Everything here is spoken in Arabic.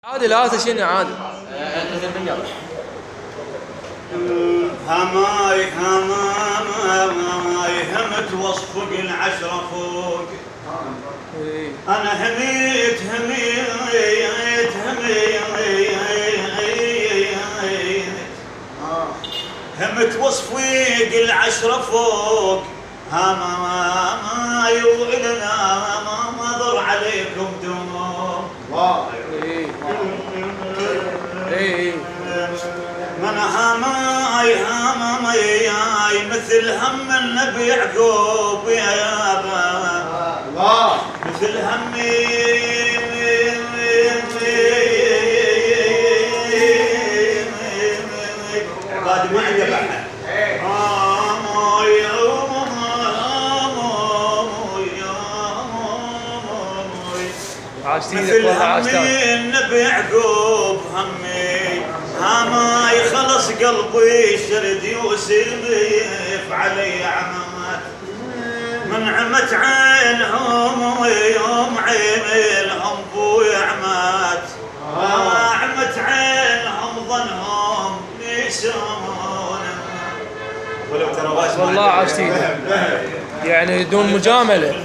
عادل هذا شنو عادل؟ هماي همت وصفق العشرة فوق. أنا هميت همت وصفق العشرة فوق. هماي وإلنا ما ضر عليكم دموع. من هماي مثل هم النبي يعقوب يا يابا، مثل همي بعد ما عندي بعد مثل همي النبي يعقوب. همي هماي خلص قلبي شرد يوسف علي عمامات. من عمت عينهم ويوم عينهم بويا عمات. عمت عينهم ظنهم يسمون. والله عاشتينه يعني دون مجامله.